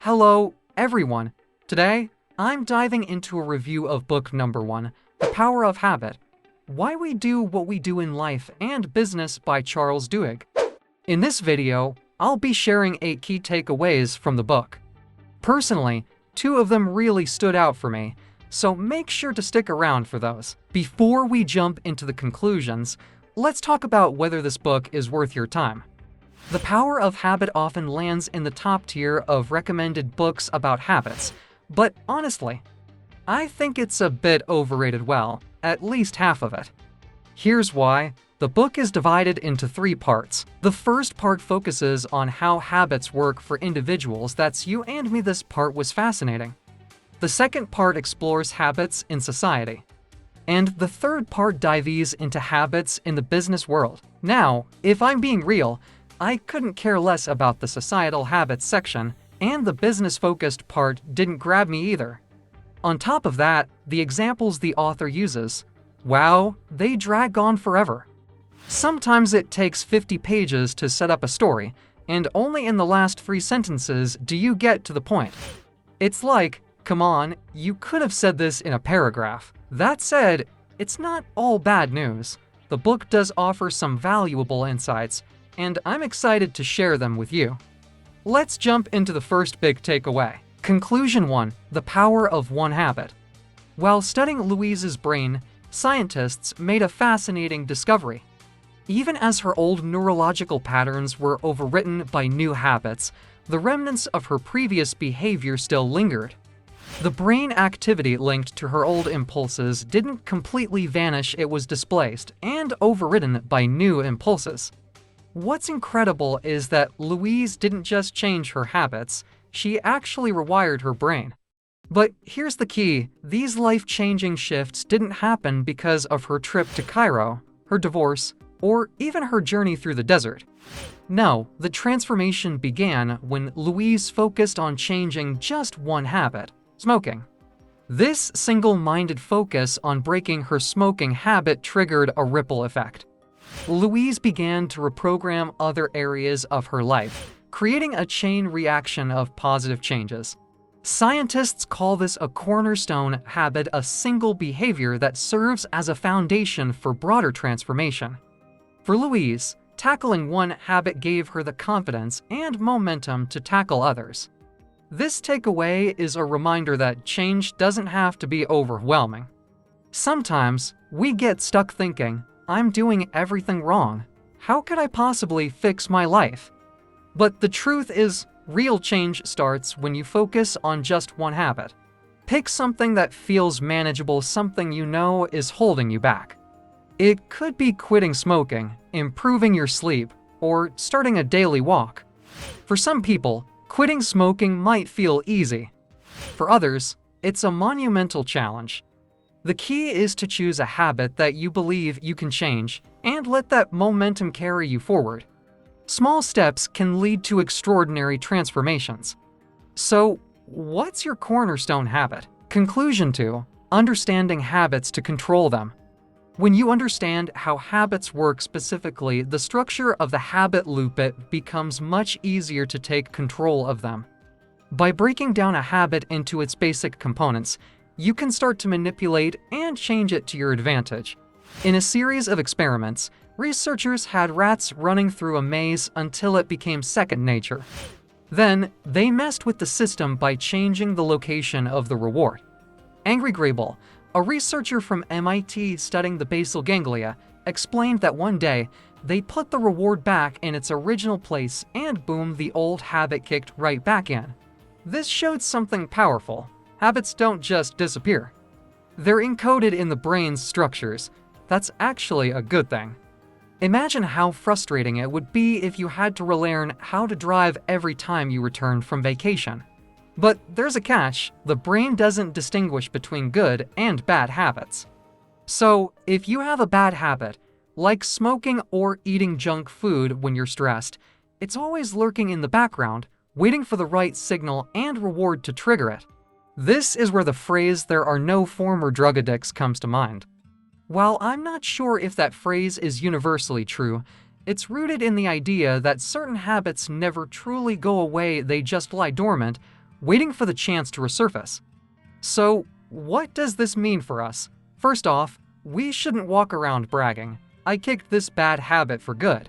Hello, everyone. Today, I'm diving into a review of book number 1, The Power of Habit: Why We Do What We Do in Life and Business by Charles Duhigg. In this video, I'll be sharing 8 key takeaways from the book. Personally, 2 of them really stood out for me, so make sure to stick around for those. Before we jump into the conclusions, let's talk about whether this book is worth your time. The Power of Habit often lands in the top tier of recommended books about habits, but honestly, I think it's a bit overrated, well, at least half of it. Here's why. The book is divided into 3 parts. The first part focuses on how habits work for individuals. That's you and me. This part was fascinating. The second part explores habits in society. And the third part dives into habits in the business world. Now, if I'm being real, I couldn't care less about the societal habits section, and the business-focused part didn't grab me either. On top of that, the examples the author uses, wow, they drag on forever. Sometimes it takes 50 pages to set up a story, and only in the last 3 sentences do you get to the point. It's like, come on, you could have said this in a paragraph. That said, it's not all bad news. The book does offer some valuable insights, and I'm excited to share them with you. Let's jump into the first big takeaway. Conclusion 1. The Power of One Habit. While studying Louise's brain, scientists made a fascinating discovery. Even as her old neurological patterns were overwritten by new habits, the remnants of her previous behavior still lingered. The brain activity linked to her old impulses didn't completely vanish, it was displaced and overridden by new impulses. What's incredible is that Louise didn't just change her habits, she actually rewired her brain. But here's the key, these life-changing shifts didn't happen because of her trip to Cairo, her divorce, or even her journey through the desert. No, the transformation began when Louise focused on changing just one habit: smoking. This single-minded focus on breaking her smoking habit triggered a ripple effect. Louise began to reprogram other areas of her life, creating a chain reaction of positive changes. Scientists call this a cornerstone habit, a single behavior that serves as a foundation for broader transformation. For Louise, tackling one habit gave her the confidence and momentum to tackle others. This takeaway is a reminder that change doesn't have to be overwhelming. Sometimes we get stuck thinking, I'm doing everything wrong. How could I possibly fix my life? But the truth is, real change starts when you focus on just one habit. Pick something that feels manageable, something you know is holding you back. It could be quitting smoking, improving your sleep, or starting a daily walk. For some people, quitting smoking might feel easy. For others, it's a monumental challenge. The key is to choose a habit that you believe you can change and let that momentum carry you forward. Small steps can lead to extraordinary transformations. So, what's your cornerstone habit? Conclusion 2. Understanding habits to control them. When you understand how habits work, specifically the structure of the habit loop, it becomes much easier to take control of them. By breaking down a habit into its basic components, you can start to manipulate and change it to your advantage. In a series of experiments, researchers had rats running through a maze until it became second nature. Then, they messed with the system by changing the location of the reward. Angry Grable, a researcher from MIT studying the basal ganglia, explained that one day, they put the reward back in its original place and boom, the old habit kicked right back in. This showed something powerful. Habits don't just disappear. They're encoded in the brain's structures. That's actually a good thing. Imagine how frustrating it would be if you had to relearn how to drive every time you returned from vacation. But there's a catch, the brain doesn't distinguish between good and bad habits. So, if you have a bad habit, like smoking or eating junk food when you're stressed, it's always lurking in the background, waiting for the right signal and reward to trigger it. This is where the phrase "there are no former drug addicts" comes to mind. While I'm not sure if that phrase is universally true, it's rooted in the idea that certain habits never truly go away, they just lie dormant, waiting for the chance to resurface. So, what does this mean for us? First off, we shouldn't walk around bragging, "I kicked this bad habit for good."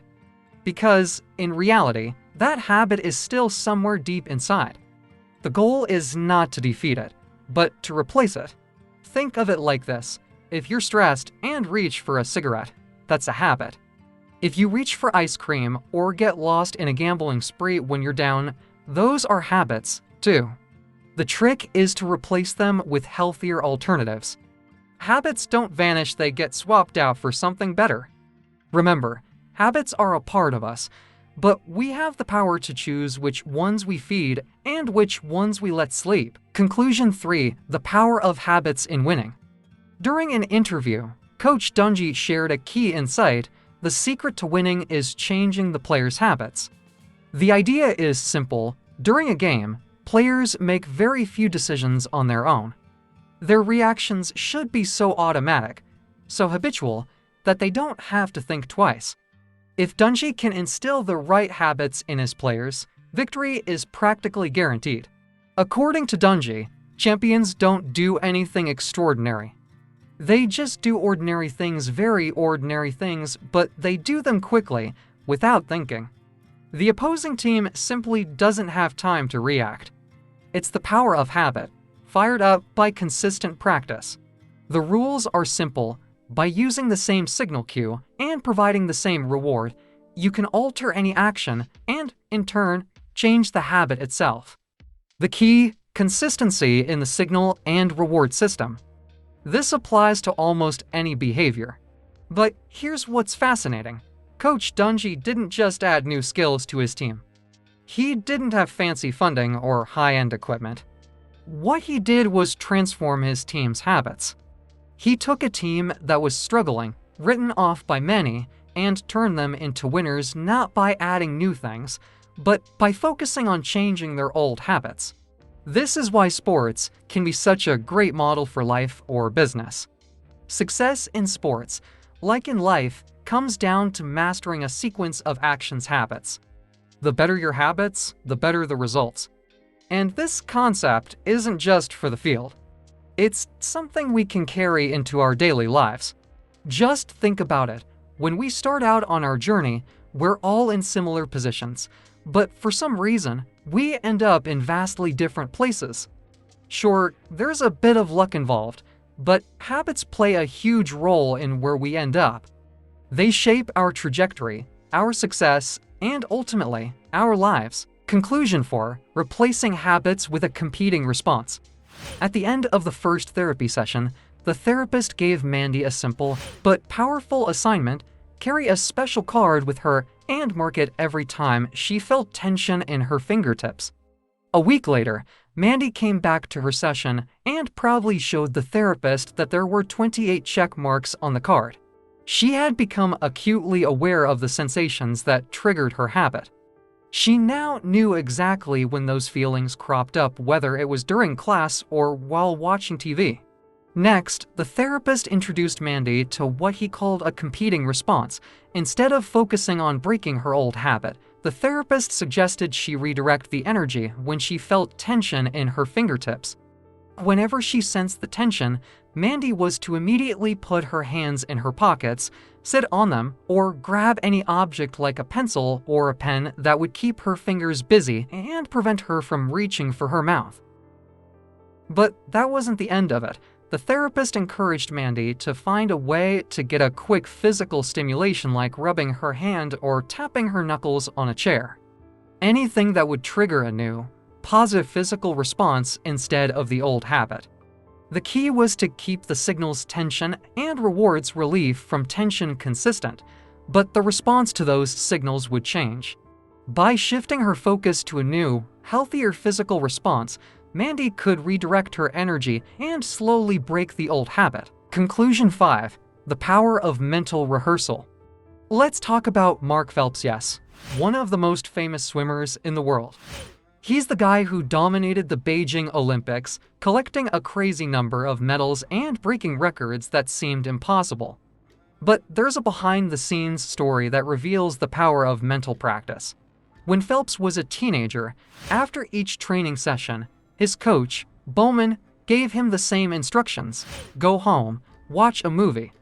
Because, in reality, that habit is still somewhere deep inside. The goal is not to defeat it, but to replace it. Think of it like this. If you're stressed and reach for a cigarette, that's a habit. If you reach for ice cream or get lost in a gambling spree when you're down, those are habits, too. The trick is to replace them with healthier alternatives. Habits don't vanish, they get swapped out for something better. Remember, habits are a part of us, but we have the power to choose which ones we feed and which ones we let sleep. Conclusion 3. The power of habits in winning. During an interview, Coach Duhigg shared a key insight: the secret to winning is changing the players' habits. The idea is simple. During a game, players make very few decisions on their own. Their reactions should be so automatic, so habitual, that they don't have to think twice. If Duhigg can instill the right habits in his players, victory is practically guaranteed. According to Duhigg, champions don't do anything extraordinary. They just do ordinary things, very ordinary things, but they do them quickly, without thinking. The opposing team simply doesn't have time to react. It's the power of habit, fired up by consistent practice. The rules are simple. By using the same signal cue and providing the same reward, you can alter any action and, in turn, change the habit itself. The key: consistency in the signal and reward system. This applies to almost any behavior. But here's what's fascinating. Coach Duhigg didn't just add new skills to his team. He didn't have fancy funding or high-end equipment. What he did was transform his team's habits. He took a team that was struggling, written off by many, and turned them into winners not by adding new things, but by focusing on changing their old habits. This is why sports can be such a great model for life or business. Success in sports, like in life, comes down to mastering a sequence of actions habits. The better your habits, the better the results. And this concept isn't just for the field. It's something we can carry into our daily lives. Just think about it. When we start out on our journey, we're all in similar positions, but for some reason, we end up in vastly different places. Sure, there's a bit of luck involved, but habits play a huge role in where we end up. They shape our trajectory, our success, and ultimately, our lives. Conclusion 4. Replacing habits with a competing response. At the end of the first therapy session, the therapist gave Mandy a simple but powerful assignment: carry a special card with her and mark it every time she felt tension in her fingertips. A week later, Mandy came back to her session and proudly showed the therapist that there were 28 check marks on the card. She had become acutely aware of the sensations that triggered her habit. She now knew exactly when those feelings cropped up, whether it was during class or while watching TV. Next, the therapist introduced Mandy to what he called a competing response. Instead of focusing on breaking her old habit, the therapist suggested she redirect the energy when she felt tension in her fingertips. Whenever she sensed the tension, Mandy was to immediately put her hands in her pockets, sit on them, or grab any object like a pencil or a pen that would keep her fingers busy and prevent her from reaching for her mouth. But that wasn't the end of it. The therapist encouraged Mandy to find a way to get a quick physical stimulation, like rubbing her hand or tapping her knuckles on a chair. Anything that would trigger a new, positive physical response instead of the old habit. The key was to keep the signal's tension and rewards relief from tension consistent, but the response to those signals would change. By shifting her focus to a new, healthier physical response, Mandy could redirect her energy and slowly break the old habit. Conclusion 5. The power of mental rehearsal. Let's talk about Mark Phelps, yes, one of the most famous swimmers in the world. He's the guy who dominated the Beijing Olympics, collecting a crazy number of medals and breaking records that seemed impossible. But there's a behind-the-scenes story that reveals the power of mental practice. When Phelps was a teenager, after each training session, His coach, Bowman, gave him the same instructions: go home, watch a movie.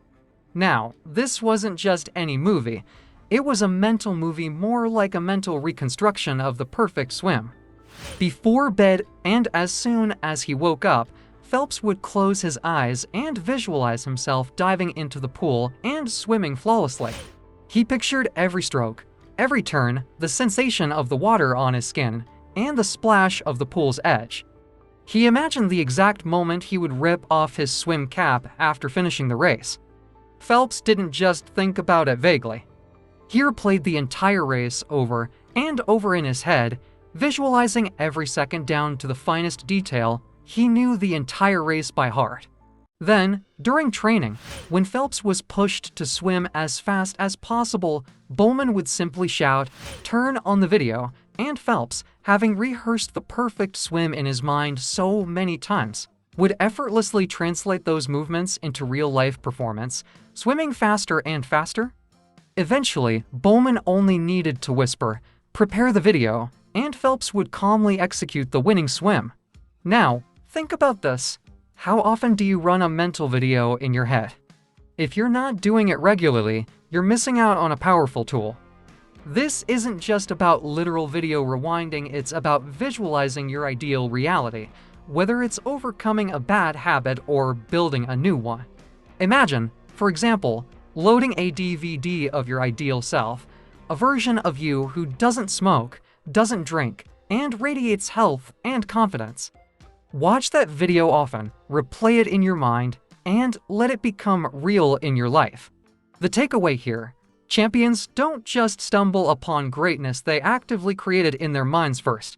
Now, this wasn't just any movie. It was a mental movie, more like a mental reconstruction of the perfect swim. Before bed and as soon as he woke up, Phelps would close his eyes and visualize himself diving into the pool and swimming flawlessly. He pictured every stroke, every turn, the sensation of the water on his skin, and the splash of the pool's edge. He imagined the exact moment he would rip off his swim cap after finishing the race. Phelps didn't just think about it vaguely. He replayed the entire race over and over in his head, visualizing every second down to the finest detail. He knew the entire race by heart. Then, during training, when Phelps was pushed to swim as fast as possible, Bowman would simply shout, "Turn on the video," and Phelps, having rehearsed the perfect swim in his mind so many times, would effortlessly translate those movements into real-life performance, swimming faster and faster. Eventually, Bowman only needed to whisper, "Prepare the video," and Phelps would calmly execute the winning swim. Now, think about this. How often do you run a mental video in your head? If you're not doing it regularly, you're missing out on a powerful tool. This isn't just about literal video rewinding, it's about visualizing your ideal reality, whether it's overcoming a bad habit or building a new one. Imagine, for example, loading a DVD of your ideal self, a version of you who doesn't smoke, doesn't drink, and radiates health and confidence. Watch that video often, replay it in your mind, and let it become real in your life. The takeaway here: champions don't just stumble upon greatness, they actively create it in their minds first.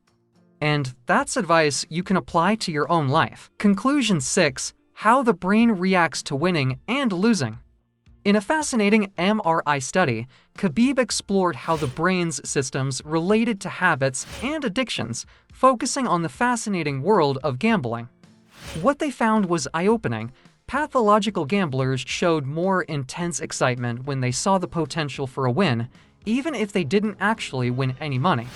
And that's advice you can apply to your own life. Conclusion 6: How the brain reacts to winning and losing. In a fascinating MRI study, Khabib explored how the brain's systems related to habits and addictions, focusing on the fascinating world of gambling. What they found was eye-opening. Pathological gamblers showed more intense excitement when they saw the potential for a win, even if they didn't actually win any money.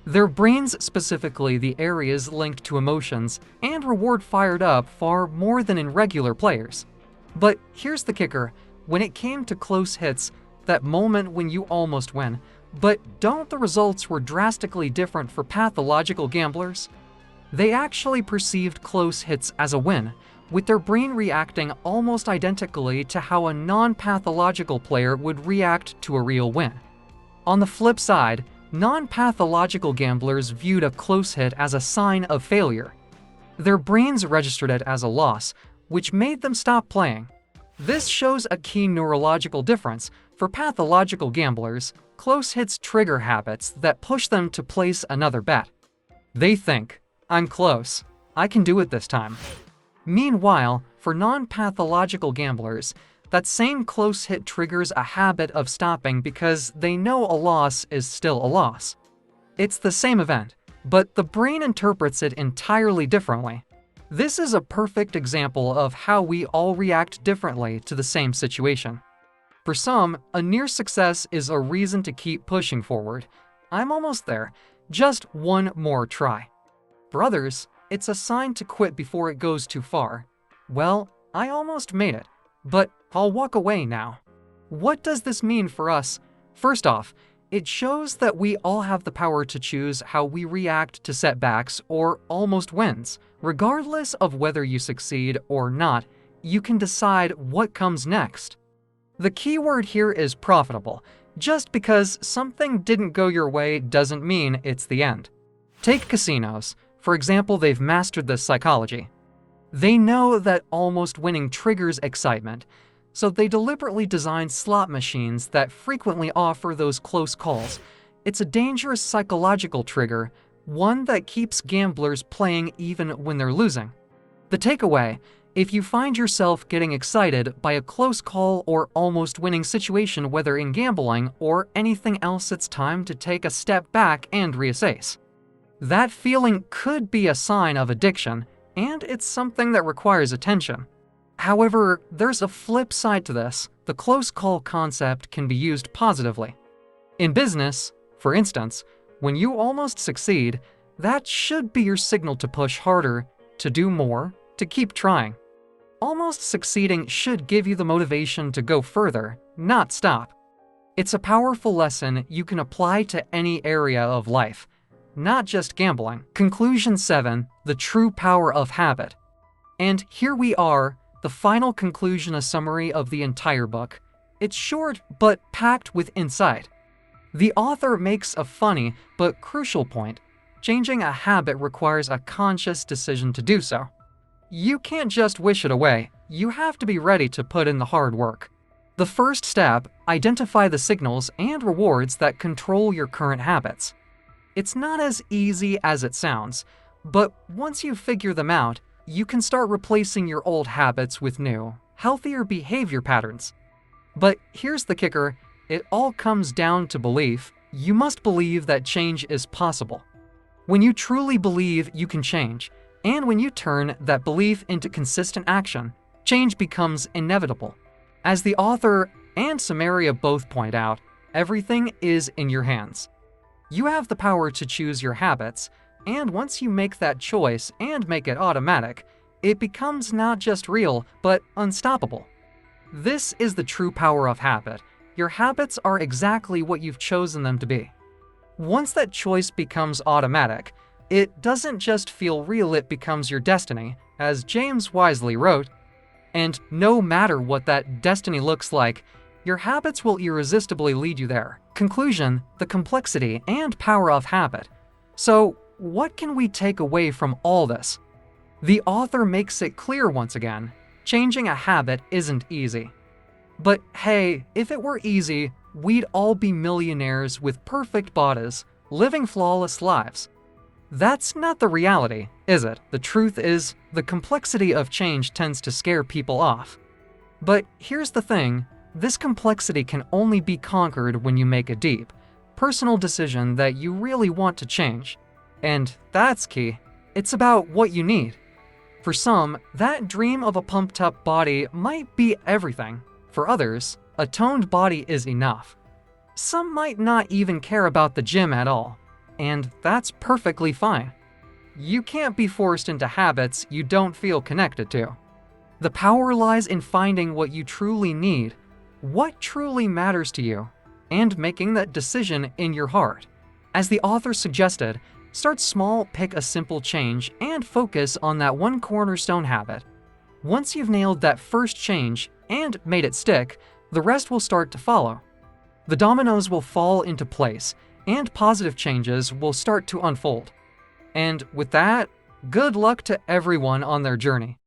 Their brains, specifically the areas linked to emotions and reward, fired up far more than in regular players. But here's the kicker: when it came to close hits, that moment when you almost win, but don't the results were drastically different for pathological gamblers? They actually perceived close hits as a win, with their brain reacting almost identically to how a non-pathological player would react to a real win. On the flip side, non-pathological gamblers viewed a close hit as a sign of failure. Their brains registered it as a loss, which made them stop playing. This shows a key neurological difference. For pathological gamblers, close hits trigger habits that push them to place another bet. They think, "I'm close. I can do it this time." Meanwhile, for non-pathological gamblers, that same close hit triggers a habit of stopping because they know a loss is still a loss. It's the same event, but the brain interprets it entirely differently. This is a perfect example of how we all react differently to the same situation. For some, a near success is a reason to keep pushing forward. "I'm almost there. Just one more try." For others, it's a sign to quit before it goes too far. "Well, I almost made it, but I'll walk away now." What does this mean for us? First off, it shows that we all have the power to choose how we react to setbacks or almost wins. Regardless of whether you succeed or not, you can decide what comes next. The key word here is profitable. Just because something didn't go your way doesn't mean it's the end. Take casinos. For example, they've mastered this psychology. They know that almost winning triggers excitement, so they deliberately design slot machines that frequently offer those close calls. It's a dangerous psychological trigger, one that keeps gamblers playing even when they're losing. The takeaway: if you find yourself getting excited by a close call or almost winning situation, whether in gambling or anything else, it's time to take a step back and reassess. That feeling could be a sign of addiction, and it's something that requires attention. However, there's a flip side to this. The close call concept can be used positively. In business, for instance, when you almost succeed, That should be your signal to push harder, to do more, to keep trying. Almost succeeding should give you the motivation to go further, not stop. It's a powerful lesson you can apply to any area of life, not just gambling. Conclusion 7. The true power of habit. And here we are, the final conclusion, a summary of the entire book. It's short, but packed with insight. The author makes a funny but crucial point. Changing a habit requires a conscious decision to do so. You can't just wish it away. You have to be ready to put in the hard work. The first step, identify the signals and rewards that control your current habits. It's not as easy as it sounds, but once you figure them out, you can start replacing your old habits with new, healthier behavior patterns. But here's the kicker, it all comes down to belief. You must believe that change is possible. When you truly believe you can change, and when you turn that belief into consistent action, change becomes inevitable. As the author and Samaria both point out, everything is in your hands. You have the power to choose your habits, and once you make that choice and make it automatic, it becomes not just real, but unstoppable. This is the true power of habit. Your habits are exactly what you've chosen them to be. Once that choice becomes automatic, it doesn't just feel real, it becomes your destiny, as James wisely wrote. And no matter what that destiny looks like, your habits will irresistibly lead you there. Conclusion, the complexity and power of habit. So, what can we take away from all this? The author makes it clear once again, changing a habit isn't easy. But hey, if it were easy, we'd all be millionaires with perfect bodies, living flawless lives. That's not the reality, is it? The truth is, the complexity of change tends to scare people off. But here's the thing, this complexity can only be conquered when you make a deep, personal decision that you really want to change. And that's key. It's about what you need. For some, that dream of a pumped-up body might be everything. For others, a toned body is enough. Some might not even care about the gym at all. And that's perfectly fine. You can't be forced into habits you don't feel connected to. The power lies in finding what you truly need, what truly matters to you, and making that decision in your heart. As the author suggested, start small, pick a simple change, and focus on that one cornerstone habit. Once you've nailed that first change and made it stick, the rest will start to follow. The dominoes will fall into place, and positive changes will start to unfold. And with that, good luck to everyone on their journey.